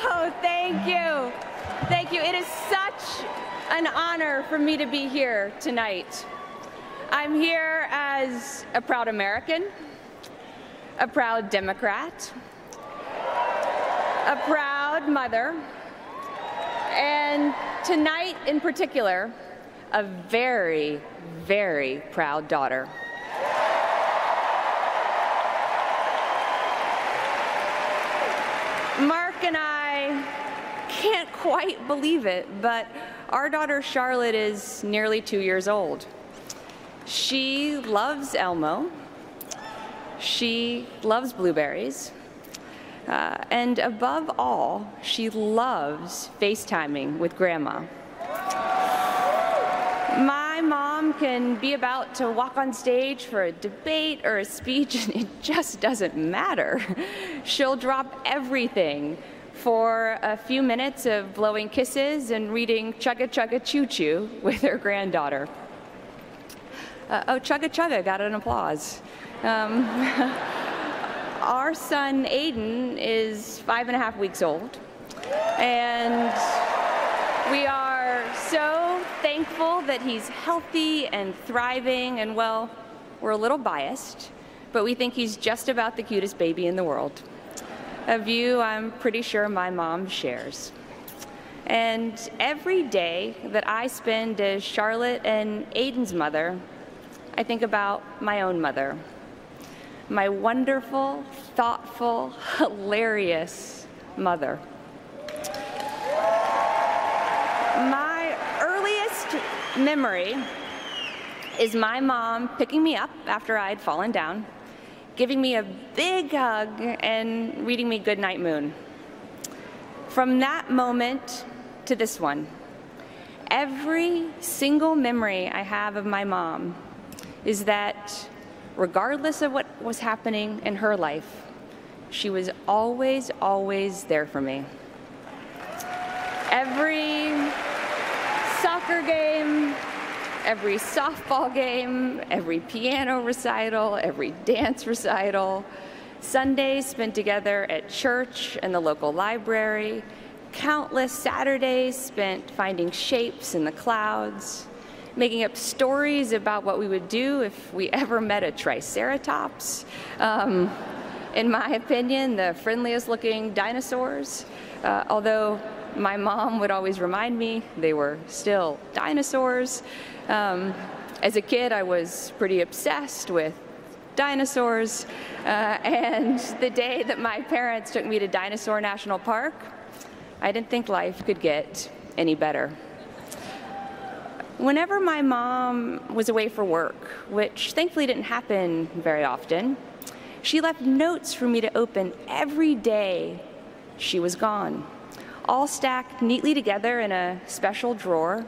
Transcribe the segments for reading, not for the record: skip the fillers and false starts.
Oh, thank you. Thank you. It is such an honor for me to be here tonight. I'm here as a proud American, a proud Democrat, a proud mother, and tonight in particular, a very, very proud daughter. Mark and I can't quite believe it, but our daughter Charlotte is nearly 2 years old. She loves Elmo, she loves blueberries, and above all, she loves FaceTiming with Grandma. My mom can be about to walk on stage for a debate or a speech, and it just doesn't matter. She'll drop everything for a few minutes of blowing kisses and reading Chugga Chugga Choo Choo with her granddaughter. Oh, Chugga Chugga got an applause. Our son Aiden is 5.5 weeks old, and we are so thankful that he's healthy and thriving, and well, we're a little biased, but we think he's just about the cutest baby in the world. A view I'm pretty sure my mom shares. And every day that I spend as Charlotte and Aiden's mother, I think about my own mother. My wonderful, thoughtful, hilarious mother. My earliest memory is my mom picking me up after I'd fallen down, giving me a big hug, and reading me Goodnight Moon. From that moment to this one, every single memory I have of my mom is that regardless of what was happening in her life, she was always, always there for me. Every soccer game, every softball game, every piano recital, every dance recital, Sundays spent together at church and the local library, countless Saturdays spent finding shapes in the clouds, making up stories about what we would do if we ever met a triceratops. In my opinion, the friendliest looking dinosaurs, although my mom would always remind me they were still dinosaurs. As a kid, I was pretty obsessed with dinosaurs, and the day that my parents took me to Dinosaur National Park, I didn't think life could get any better. Whenever my mom was away for work, which thankfully didn't happen very often, she left notes for me to open every day she was gone, all stacked neatly together in a special drawer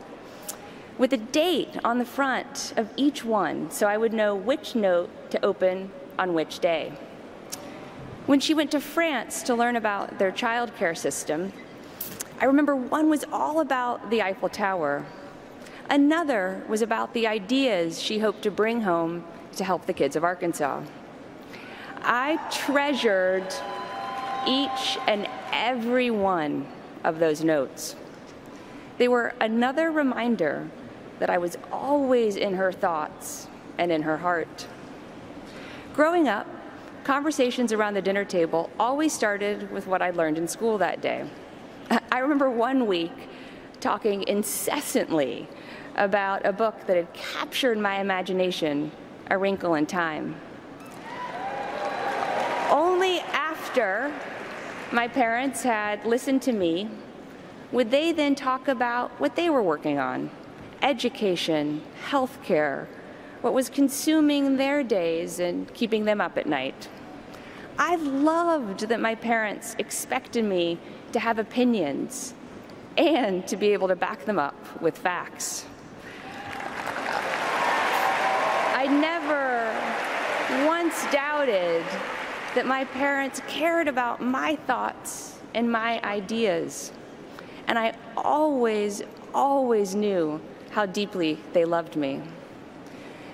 with a date on the front of each one so I would know which note to open on which day. When she went to France to learn about their childcare system, I remember one was all about the Eiffel Tower. Another was about the ideas she hoped to bring home to help the kids of Arkansas. I treasured each and every one of those notes. They were another reminder that I was always in her thoughts and in her heart. Growing up, conversations around the dinner table always started with what I learned in school that day. I remember one week talking incessantly about a book that had captured my imagination, A Wrinkle in Time. Only after my parents had listened to me would they then talk about what they were working on: education, healthcare, what was consuming their days and keeping them up at night. I loved that my parents expected me to have opinions and to be able to back them up with facts. I never once doubted that my parents cared about my thoughts and my ideas. And I always, always knew how deeply they loved me.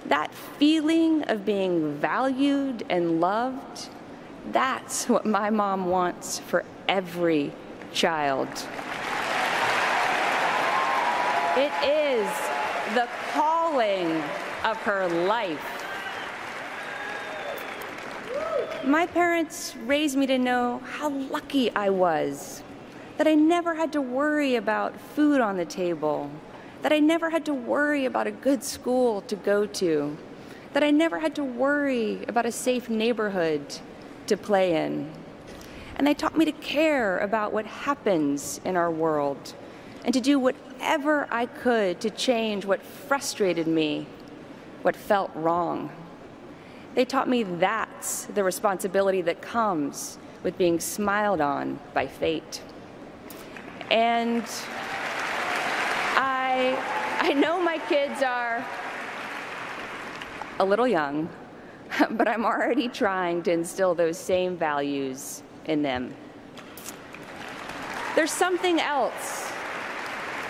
That feeling of being valued and loved, that's what my mom wants for every child. It is the calling of her life. My parents raised me to know how lucky I was, that I never had to worry about food on the table, that I never had to worry about a good school to go to, that I never had to worry about a safe neighborhood to play in. And they taught me to care about what happens in our world and to do whatever I could to change what frustrated me, what felt wrong. They taught me that's the responsibility that comes with being smiled on by fate. And I know my kids are a little young, but I'm already trying to instill those same values in them. There's something else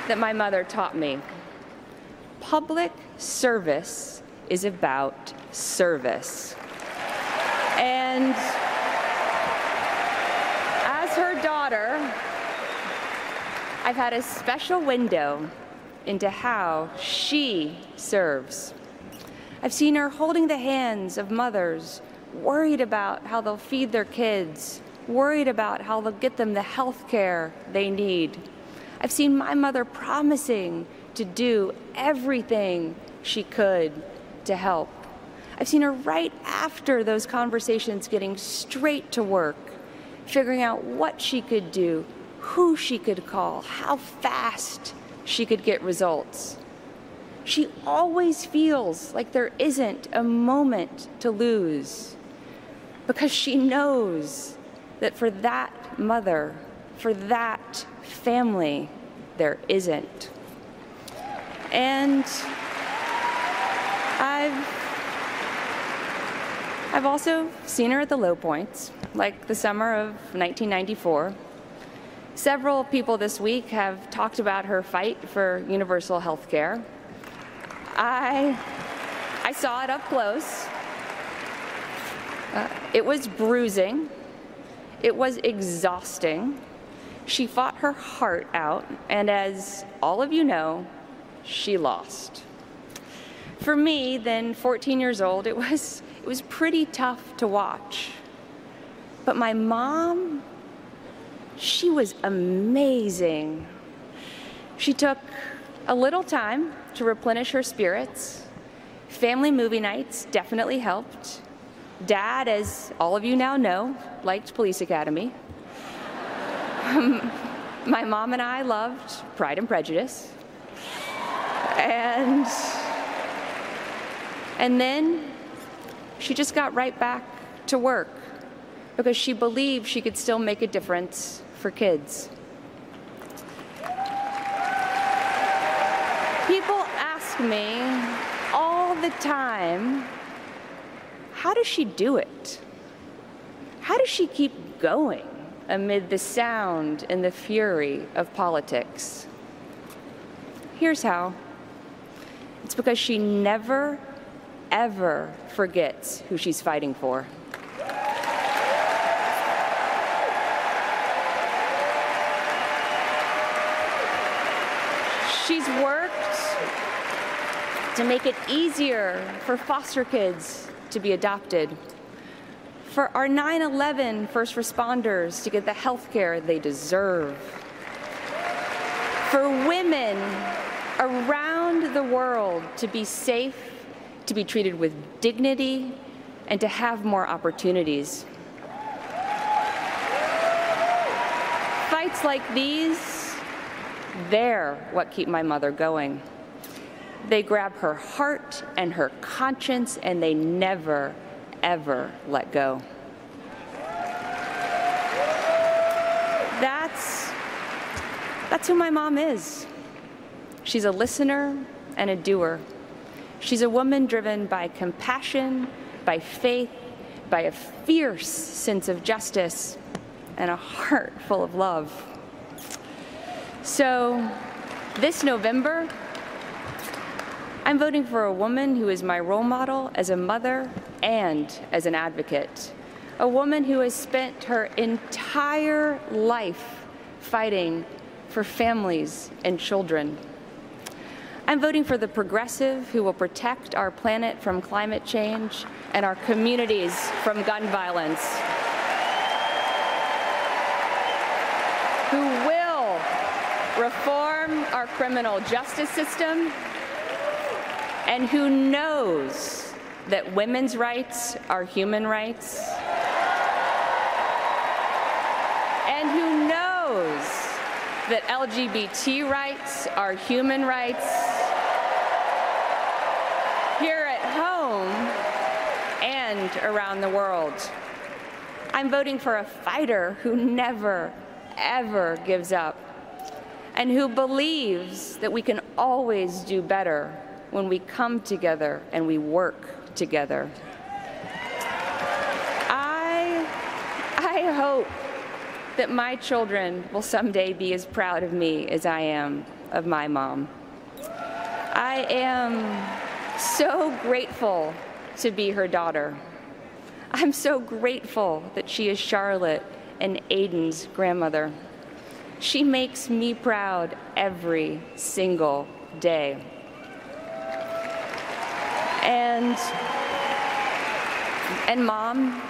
that my mother taught me. Public service is about service. And as her daughter, I've had a special window into how she serves. I've seen her holding the hands of mothers, worried about how they'll feed their kids, worried about how they'll get them the health care they need. I've seen my mother promising to do everything she could to help. I've seen her right after those conversations getting straight to work, figuring out what she could do, who she could call, how fast she could get results. She always feels like there isn't a moment to lose because she knows that for that mother, for that family, there isn't. And I've also seen her at the low points, like the summer of 1994. Several people this week have talked about her fight for universal health care. I saw it up close. It was bruising. It was exhausting. She fought her heart out, and as all of you know, she lost. For me, then 14 years old, it was pretty tough to watch. But my mom, she was amazing. She took a little time to replenish her spirits. Family movie nights definitely helped. Dad, as all of you now know, liked Police Academy. My mom and I loved Pride and Prejudice. And then she just got right back to work because she believed she could still make a difference for kids. People ask me all the time, how does she do it? How does she keep going amid the sound and the fury of politics? Here's how. It's because she never, ever forgets who she's fighting for. She's worked to make it easier for foster kids to be adopted, for our 9/11 first responders to get the health care they deserve, for women around the world to be safe, to be treated with dignity, and to have more opportunities. Fights like these, they're what keep my mother going. They grab her heart and her conscience, and they never, ever let go. That's who my mom is. She's a listener and a doer. She's a woman driven by compassion, by faith, by a fierce sense of justice, and a heart full of love. So this November, I'm voting for a woman who is my role model as a mother and as an advocate. A woman who has spent her entire life fighting for families and children. I'm voting for the progressive who will protect our planet from climate change and our communities from gun violence, who will reform our criminal justice system, and who knows that women's rights are human rights, and who knows that LGBT rights are human rights here at home and around the world. I'm voting for a fighter who never, ever gives up, and who believes that we can always do better when we come together and we work together. I hope that my children will someday be as proud of me as I am of my mom. I am so grateful to be her daughter. I'm so grateful that she is Charlotte and Aiden's grandmother. She makes me proud every single day. And Mom,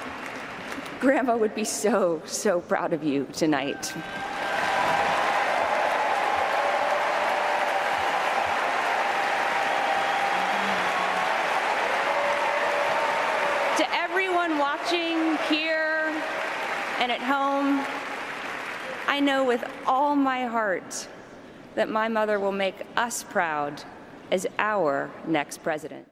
Grandma would be so, so proud of you tonight. To everyone watching here and at home, I know with all my heart that my mother will make us proud as our next president.